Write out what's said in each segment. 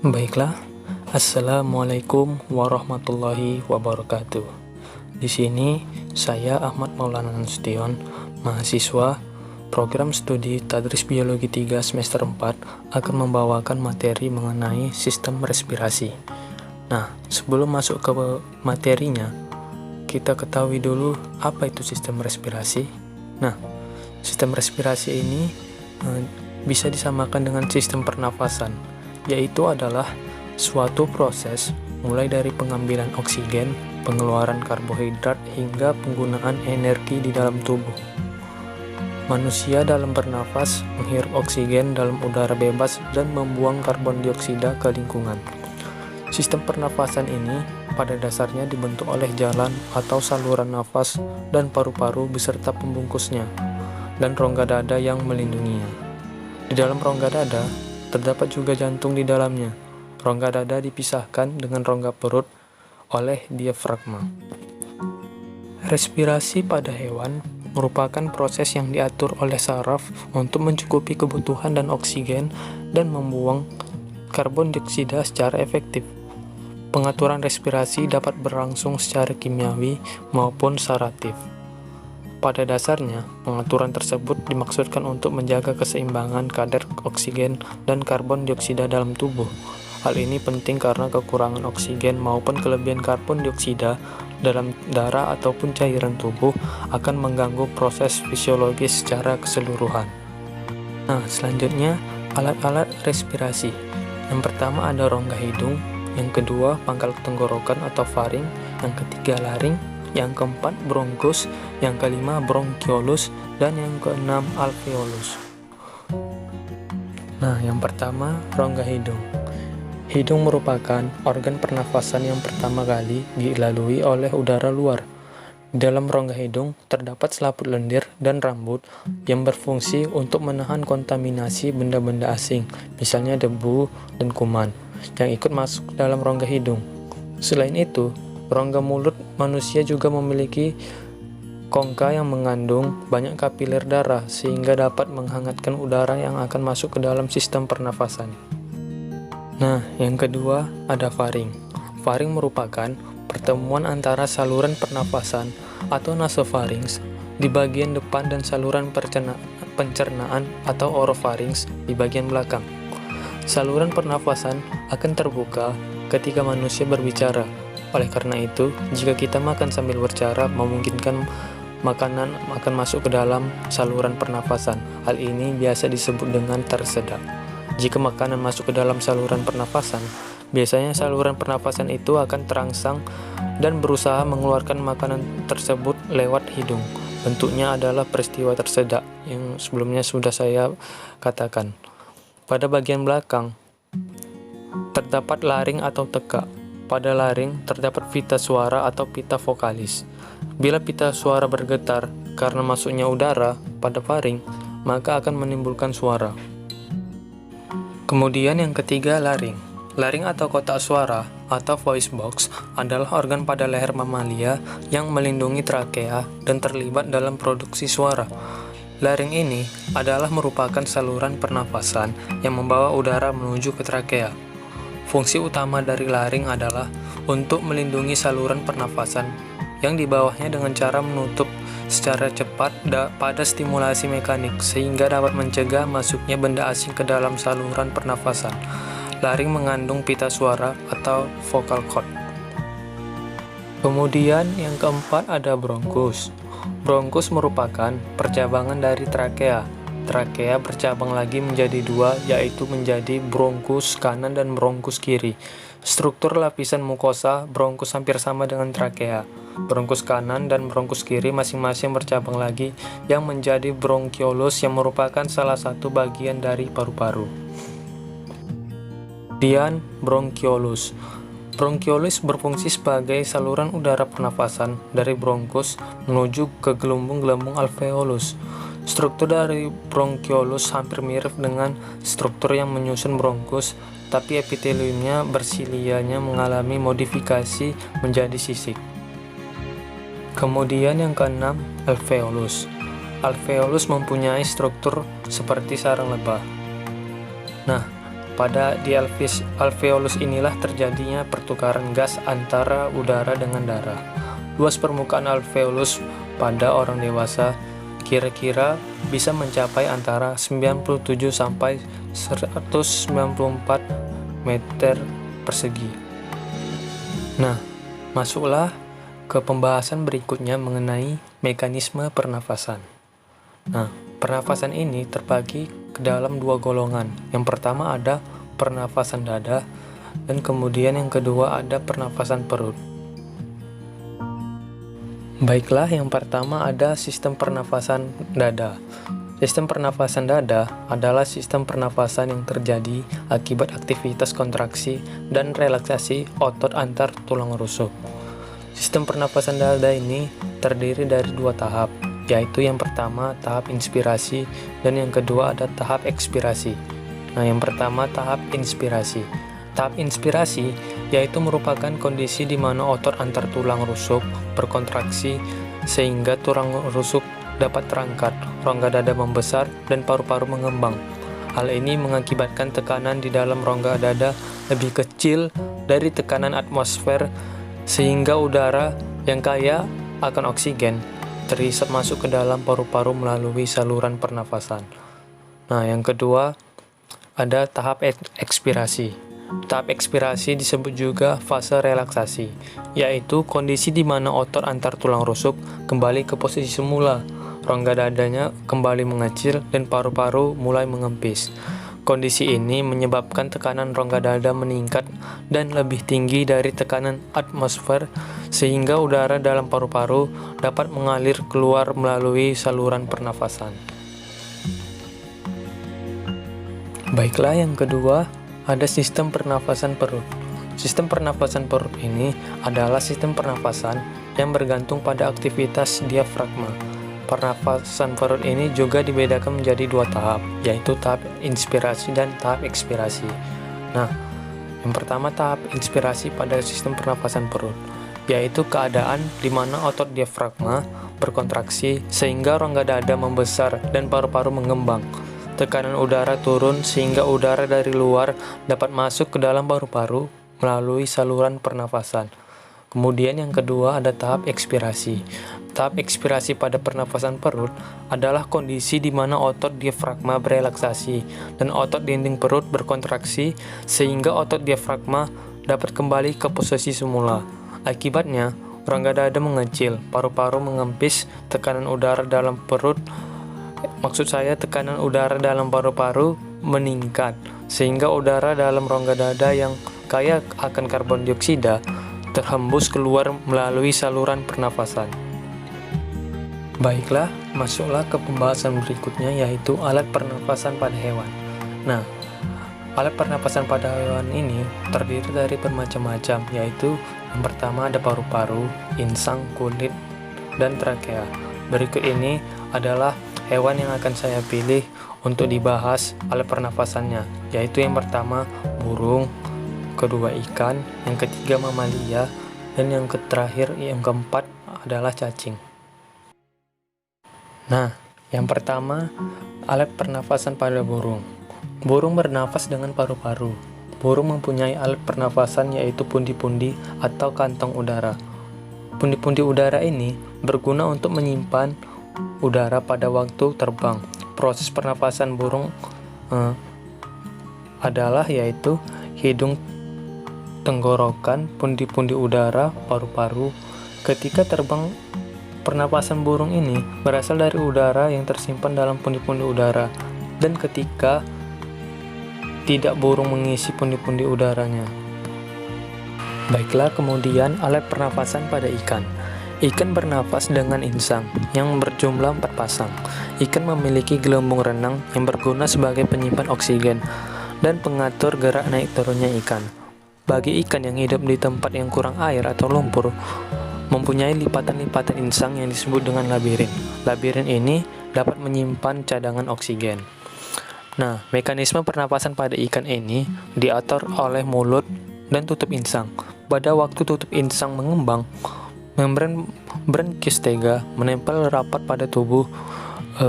Baiklah, Assalamualaikum warahmatullahi wabarakatuh. Di sini saya Ahmad Maulana Nasution, mahasiswa program studi Tadris Biologi 3 semester 4 akan membawakan materi mengenai sistem respirasi. Nah, sebelum masuk ke materinya, kita ketahui dulu apa itu sistem respirasi. Nah, sistem respirasi ini bisa disamakan dengan sistem pernafasan, yaitu adalah suatu proses mulai dari pengambilan oksigen, pengeluaran karbohidrat, hingga penggunaan energi di dalam tubuh. Manusia dalam bernafas menghirup oksigen dalam udara bebas dan membuang karbon dioksida ke lingkungan. Sistem pernafasan ini pada dasarnya dibentuk oleh jalan atau saluran nafas dan paru-paru beserta pembungkusnya, dan rongga dada yang melindunginya. Di dalam rongga dada terdapat juga jantung di dalamnya. Rongga dada dipisahkan dengan rongga perut oleh diafragma. Respirasi pada hewan merupakan proses yang diatur oleh saraf untuk mencukupi kebutuhan dan oksigen dan membuang karbon dioksida secara efektif. Pengaturan respirasi dapat berlangsung secara kimiawi maupun saratif. Pada dasarnya, pengaturan tersebut dimaksudkan untuk menjaga keseimbangan kadar oksigen dan karbon dioksida dalam tubuh. Hal ini penting karena kekurangan oksigen maupun kelebihan karbon dioksida dalam darah ataupun cairan tubuh akan mengganggu proses fisiologis secara keseluruhan. Nah, selanjutnya alat-alat respirasi. Yang pertama ada rongga hidung, yang kedua pangkal tenggorokan atau faring, yang ketiga laring, yang keempat bronkus, yang kelima bronkiolus, dan yang keenam alveolus. Nah, yang pertama rongga hidung. Hidung merupakan organ pernafasan yang pertama kali dilalui oleh udara luar. Di dalam rongga hidung terdapat selaput lendir dan rambut yang berfungsi untuk menahan kontaminasi benda-benda asing, misalnya debu dan kuman, yang ikut masuk dalam rongga hidung. Selain itu, rongga mulut manusia juga memiliki kongka yang mengandung banyak kapiler darah sehingga dapat menghangatkan udara yang akan masuk ke dalam sistem pernafasan. Nah, yang kedua ada faring. Faring merupakan pertemuan antara saluran pernafasan atau nasofarinks di bagian depan dan saluran pencernaan atau orofarinks di bagian belakang. Saluran pernafasan akan terbuka ketika manusia berbicara. Oleh karena itu, jika kita makan sambil berbicara, memungkinkan makanan akan masuk ke dalam saluran pernafasan. Hal ini biasa disebut dengan tersedak. Jika makanan masuk ke dalam saluran pernafasan, biasanya saluran pernafasan itu akan terangsang dan berusaha mengeluarkan makanan tersebut lewat hidung. Bentuknya adalah peristiwa tersedak yang sebelumnya sudah saya katakan. Pada bagian belakang, terdapat laring atau tekak. Pada laring terdapat pita suara atau pita vokalis. Bila pita suara bergetar karena masuknya udara pada faring, maka akan menimbulkan suara. Kemudian yang ketiga laring. Laring atau kotak suara atau voice box adalah organ pada leher mamalia yang melindungi trakea dan terlibat dalam produksi suara. Laring ini adalah merupakan saluran pernafasan yang membawa udara menuju ke trakea. Fungsi utama dari laring adalah untuk melindungi saluran pernafasan yang di bawahnya dengan cara menutup secara cepat pada stimulasi mekanik sehingga dapat mencegah masuknya benda asing ke dalam saluran pernafasan. Laring mengandung pita suara atau vocal cord. Kemudian yang keempat ada bronkus. Bronkus merupakan percabangan dari trakea. Trakea bercabang lagi menjadi dua, yaitu menjadi bronkus kanan dan bronkus kiri. Struktur lapisan mukosa bronkus hampir sama dengan trakea. Bronkus kanan dan bronkus kiri masing-masing bercabang lagi yang menjadi bronkiolus yang merupakan salah satu bagian dari paru-paru. Kemudian bronkiolus. Bronkiolus berfungsi sebagai saluran udara pernafasan dari bronkus menuju ke gelembung-gelembung alveolus. Struktur dari bronkiolus hampir mirip dengan struktur yang menyusun bronkus, tapi epiteliumnya bersilianya mengalami modifikasi menjadi sisik. Kemudian yang keenam, alveolus. Alveolus mempunyai struktur seperti sarang lebah. Nah, di alveolus inilah terjadinya pertukaran gas antara udara dengan darah. Luas permukaan alveolus pada orang dewasa kira-kira bisa mencapai antara 97 sampai 194 meter persegi. Nah, masuklah ke pembahasan berikutnya mengenai mekanisme pernafasan. Nah, pernafasan ini terbagi ke dalam dua golongan. Yang pertama ada pernafasan dada, dan kemudian yang kedua ada pernafasan perut. Baiklah, yang pertama ada sistem pernafasan dada. Sistem pernafasan dada adalah sistem pernafasan yang terjadi akibat aktivitas kontraksi dan relaksasi otot antar tulang rusuk. Sistem pernafasan dada ini terdiri dari dua tahap, yaitu yang pertama tahap inspirasi dan yang kedua ada tahap ekspirasi. Nah, yang pertama tahap inspirasi. Tahap inspirasi yaitu merupakan kondisi di mana otot antar tulang rusuk berkontraksi sehingga tulang rusuk dapat terangkat, rongga dada membesar, dan paru-paru mengembang. Hal ini mengakibatkan tekanan di dalam rongga dada lebih kecil dari tekanan atmosfer sehingga udara yang kaya akan oksigen terhisap masuk ke dalam paru-paru melalui saluran pernafasan. Nah, yang kedua ada tahap ekspirasi. Tahap ekspirasi disebut juga fase relaksasi, yaitu kondisi di mana otot antar tulang rusuk kembali ke posisi semula, rongga dadanya kembali mengecil, dan paru-paru mulai mengempis. Kondisi ini menyebabkan tekanan rongga dada meningkat dan lebih tinggi dari tekanan atmosfer sehingga udara dalam paru-paru dapat mengalir keluar melalui saluran pernafasan. Baiklah, yang kedua ada sistem pernafasan perut. Sistem pernafasan perut ini adalah sistem pernafasan yang bergantung pada aktivitas diafragma. Pernafasan perut ini juga dibedakan menjadi dua tahap, yaitu tahap inspirasi dan tahap ekspirasi. Nah, yang pertama tahap inspirasi pada sistem pernafasan perut, yaitu keadaan di mana otot diafragma berkontraksi sehingga rongga dada membesar dan paru-paru mengembang. Tekanan udara turun sehingga udara dari luar dapat masuk ke dalam paru-paru melalui saluran pernafasan. Kemudian yang kedua ada tahap ekspirasi. Tahap ekspirasi pada pernafasan perut adalah kondisi di mana otot diafragma berelaksasi dan otot dinding perut berkontraksi sehingga otot diafragma dapat kembali ke posisi semula. Akibatnya, rongga dada mengecil, paru-paru mengempis, tekanan udara dalam paru-paru meningkat, sehingga udara dalam rongga dada yang kaya akan karbon dioksida terhembus keluar melalui saluran pernafasan. Baiklah, masuklah ke pembahasan berikutnya, yaitu alat pernafasan pada hewan. Nah, alat pernafasan pada hewan ini terdiri dari bermacam-macam, yaitu yang pertama ada paru-paru, insang, kulit, dan trakea. Berikut ini adalah hewan yang akan saya pilih untuk dibahas alat pernafasannya, yaitu yang pertama burung, kedua ikan, yang ketiga mamalia, dan yang terakhir yang keempat adalah cacing. Nah, yang pertama alat pernafasan pada burung. Burung bernafas dengan paru-paru. Burung mempunyai alat pernafasan yaitu pundi-pundi atau kantong udara. Pundi-pundi udara ini berguna untuk menyimpan udara pada waktu terbang. Proses pernafasan burung adalah yaitu hidung, tenggorokan, pundi-pundi udara, paru-paru. Ketika terbang, pernapasan burung ini berasal dari udara yang tersimpan dalam pundi-pundi udara, dan ketika tidak, burung mengisi pundi-pundi udaranya. Baiklah, kemudian alat pernafasan pada ikan. Ikan bernafas dengan insang yang berjumlah 4 pasang. Ikan memiliki gelembung renang yang berguna sebagai penyimpan oksigen dan pengatur gerak naik turunnya ikan. Bagi ikan yang hidup di tempat yang kurang air atau lumpur, mempunyai lipatan-lipatan insang yang disebut dengan labirin. Labirin ini dapat menyimpan cadangan oksigen. Nah, mekanisme pernapasan pada ikan ini diatur oleh mulut dan tutup insang. Pada waktu tutup insang mengembang, membran branchiostega menempel rapat pada tubuh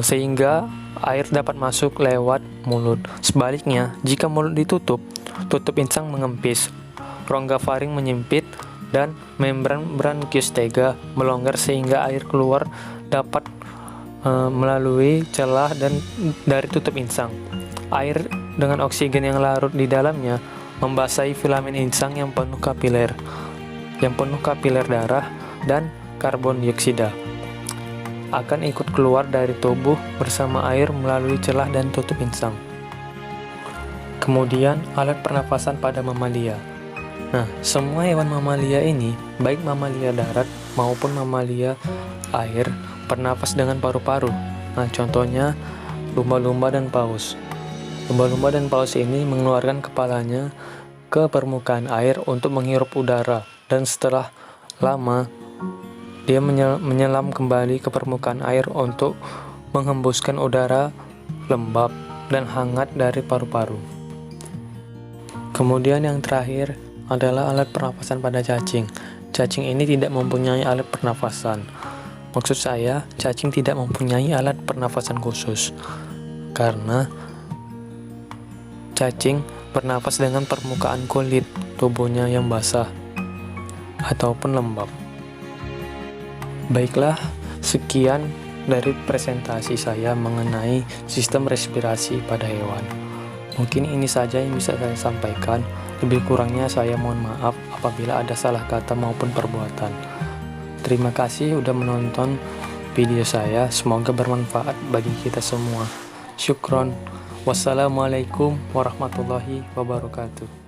sehingga air dapat masuk lewat mulut. Sebaliknya, jika mulut ditutup, tutup insang mengempis, rongga faring menyempit, dan membran bronkius tega melonggar sehingga air keluar dapat melalui celah dan dari tutup insang. Air dengan oksigen yang larut di dalamnya membasahi filamen insang yang penuh kapiler darah dan karbon dioksida akan ikut keluar dari tubuh bersama air melalui celah dan tutup insang. Kemudian alat pernafasan pada mamalia. Nah, semua hewan mamalia ini, baik mamalia darat maupun mamalia air, bernafas dengan paru-paru. Nah, contohnya lumba-lumba dan paus. Lumba-lumba dan paus ini mengeluarkan kepalanya ke permukaan air untuk menghirup udara, dan setelah lama dia menyelam kembali ke permukaan air untuk menghembuskan udara lembab dan hangat dari paru-paru. Kemudian yang terakhir adalah alat pernafasan pada cacing. Cacing ini tidak mempunyai alat pernafasan. Maksud saya, cacing tidak mempunyai alat pernafasan khusus karena cacing bernafas dengan permukaan kulit tubuhnya yang basah ataupun lembab. Baiklah, sekian dari presentasi saya mengenai sistem respirasi pada hewan. Mungkin ini saja yang bisa saya sampaikan. Lebih kurangnya saya mohon maaf apabila ada salah kata maupun perbuatan. Terima kasih sudah menonton video saya. Semoga bermanfaat bagi kita semua. Syukron. Wassalamualaikum warahmatullahi wabarakatuh.